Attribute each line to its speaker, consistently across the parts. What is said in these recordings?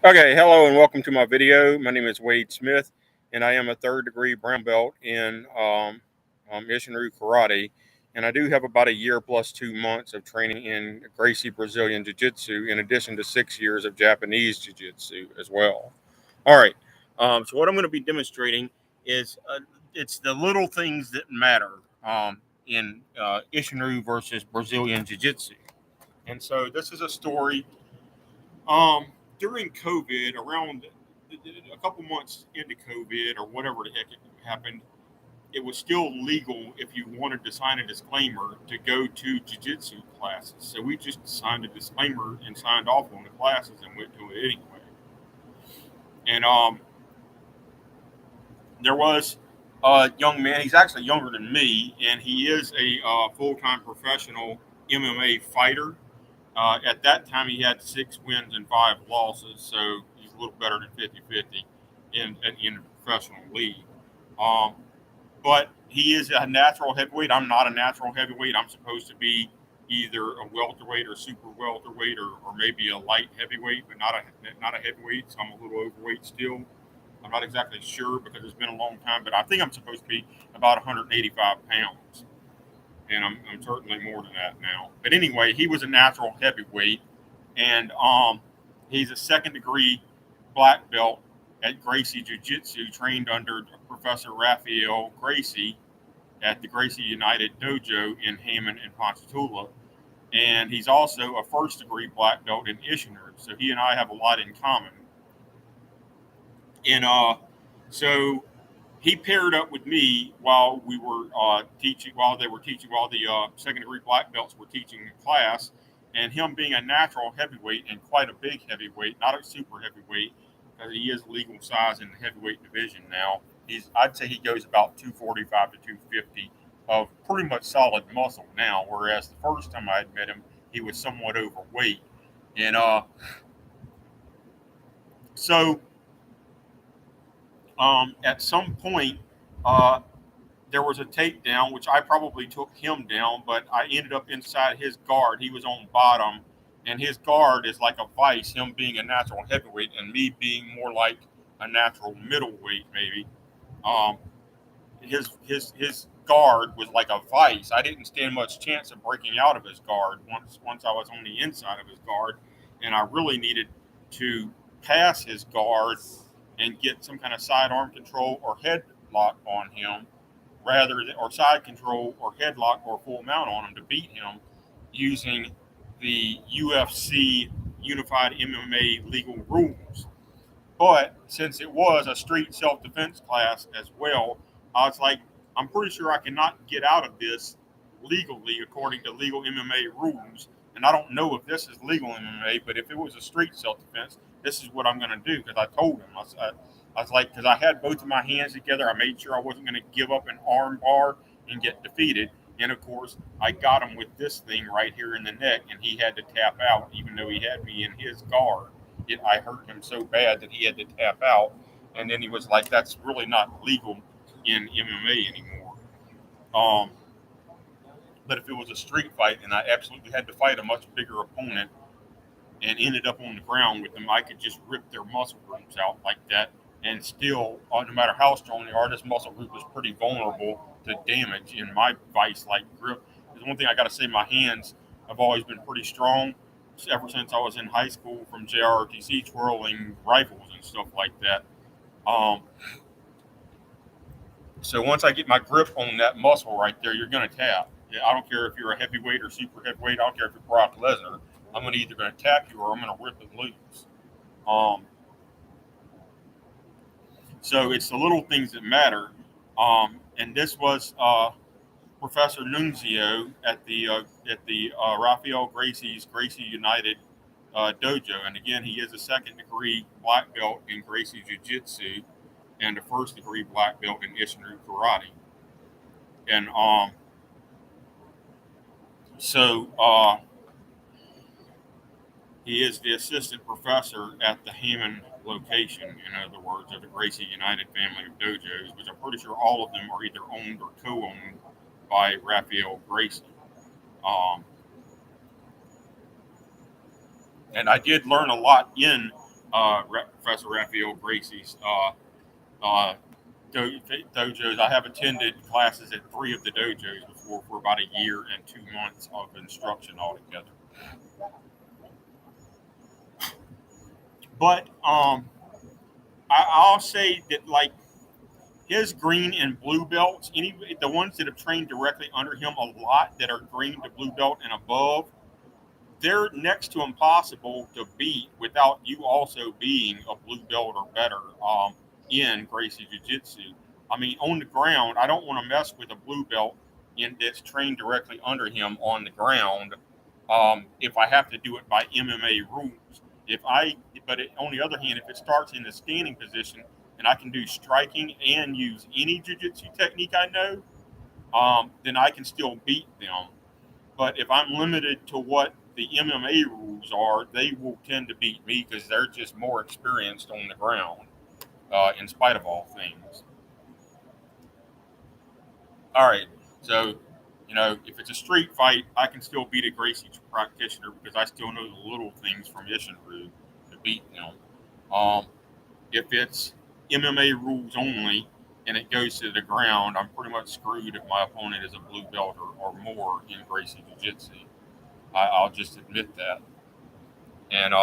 Speaker 1: Okay, hello and welcome to my video. My name is Wade Smith, and I am a third degree brown belt in Isshinryu Karate. And I do have about a year plus 2 months of training in Gracie Brazilian Jiu-Jitsu, in addition to 6 years of Japanese Jiu-Jitsu as well. All right, so what I'm going to be demonstrating is it's the little things that matter in Isshinryu versus Brazilian Jiu-Jitsu. And so this is a story. During COVID, around a couple months into COVID or whatever the heck it happened, it was still legal if you wanted to sign a disclaimer to go to jiu-jitsu classes. So we just signed a disclaimer and signed off on the classes and went to it anyway. And there was a young man. He's actually younger than me, and he is a full-time professional MMA fighter. At that time, he had 6 wins and 5 losses, so he's a little better than 50-50 in the professional league. Um, but he is a natural heavyweight. I'm not a natural heavyweight. I'm supposed to be either a welterweight or super welterweight or maybe a light heavyweight, but not a heavyweight. So I'm a little overweight still. I'm not exactly sure because it's been a long time, but I think I'm supposed to be about 185 pounds. And I'm certainly more than that now. But anyway, he was a natural heavyweight, and he's a second degree black belt at Gracie Jiu-Jitsu, trained under Professor Raphael Gracie at the Gracie United Dojo in Hammond and Ponchatoula. And he's also a first degree black belt in Isshinryu, so he and I have a lot in common. And so he paired up with me while we were teaching, while the second degree black belts were teaching the class. And him being a natural heavyweight and quite a big heavyweight, not a super heavyweight, because he is legal size in the heavyweight division now. I'd say he goes about 245 to 250 of pretty much solid muscle now, whereas the first time I had met him, he was somewhat overweight. And so at some point, there was a takedown, which I probably took him down, but I ended up inside his guard. He was on bottom, and his guard is like a vice, him being a natural heavyweight and me being more like a natural middleweight, maybe. Um, his guard was like a vice. I didn't stand much chance of breaking out of his guard once I was on the inside of his guard, and I really needed to pass his guard and get some kind of sidearm control or headlock on him, or side control or headlock or full mount on him to beat him using the UFC Unified MMA legal rules. But since it was a street self-defense class as well, I was like, I'm pretty sure I cannot get out of this legally according to legal MMA rules. And I don't know if this is legal MMA, but if it was a street self-defense, this is what I'm going to do. Because I told him, I was like, because I had both of my hands together, I made sure I wasn't going to give up an arm bar and get defeated. And of course, I got him with this thing right here in the neck, and he had to tap out, even though he had me in his guard. I hurt him so bad that he had to tap out. And then he was like, that's really not legal in MMA anymore. Um, but if it was a street fight and I absolutely had to fight a much bigger opponent and ended up on the ground with them, I could just rip their muscle groups out like that. And still, no matter how strong they are, this muscle group is pretty vulnerable to damage in my vice-like grip. There's one thing I got to say, my hands have always been pretty strong ever since I was in high school from JROTC twirling rifles and stuff like that. So once I get my grip on that muscle right there, you're going to tap. I don't care if you're a heavyweight or super heavyweight. I don't care if you're Brock Lesnar. I'm either going to tap you or I'm going to rip and lose. So it's the little things that matter. And this was Professor Nunzio at the Raphael Gracie's Gracie United dojo. And again, he is a second degree black belt in Gracie Jiu-Jitsu and a first degree black belt in Isshinryu Karate. And he is the assistant professor at the Hammond location, in other words, of the Gracie United family of dojos, which I'm pretty sure all of them are either owned or co-owned by Raphael Gracie. And I did learn a lot in Professor Raphael Gracie's dojos. I have attended classes at 3 of the dojos before for about a year and 2 months of instruction altogether. But I'll say that like his green and blue belts, the ones that have trained directly under him a lot that are green to blue belt and above, they're next to impossible to beat without you also being a blue belt or better in Gracie Jiu-Jitsu. I mean, on the ground, I don't want to mess with a blue belt that's trained directly under him on the ground if I have to do it by MMA rules. On the other hand, if it starts in the standing position and I can do striking and use any jiu-jitsu technique I know, then I can still beat them. But if I'm limited to what the MMA rules are, they will tend to beat me because they're just more experienced on the ground, in spite of all things. All right, so if it's a street fight, I can still beat a Gracie practitioner because I still know the little things from Isshinryu to beat them. If it's MMA rules only and it goes to the ground, I'm pretty much screwed if my opponent is a blue belt or more in Gracie Jiu-Jitsu. I'll just admit that. And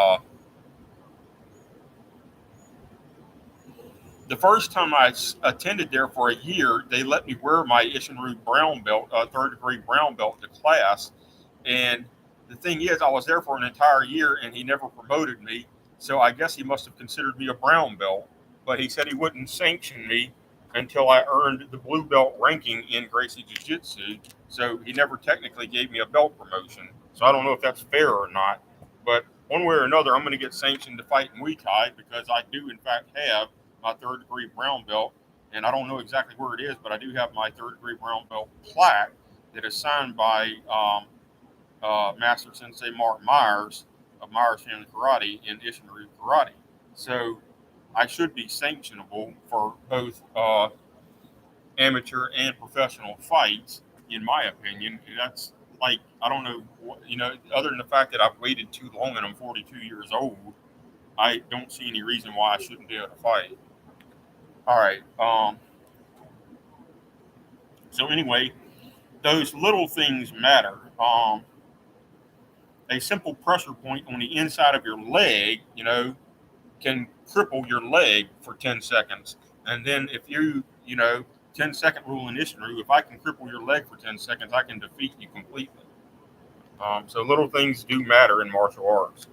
Speaker 1: the first time I attended there for a year, they let me wear my Isshinryu brown belt, third-degree brown belt to class. And the thing is, I was there for an entire year, and he never promoted me. So I guess he must have considered me a brown belt. But he said he wouldn't sanction me until I earned the blue belt ranking in Gracie Jiu-Jitsu. So he never technically gave me a belt promotion. So I don't know if that's fair or not. But one way or another, I'm going to get sanctioned to fight in Muay Thai because I do, in fact, have my third-degree brown belt. And I don't know exactly where it is, but I do have my third-degree brown belt plaque that is signed by Master Sensei Mark Myers of Myers Family Karate in Isshinryu Karate. So I should be sanctionable for both amateur and professional fights, in my opinion. And that's like, I don't know, other than the fact that I've waited too long and I'm 42 years old, I don't see any reason why I shouldn't be able to fight. All right. So anyway, those little things matter. A simple pressure point on the inside of your leg, can cripple your leg for 10 seconds. And then if 10-second rule in Isshinryu, if I can cripple your leg for 10 seconds, I can defeat you completely. So little things do matter in martial arts.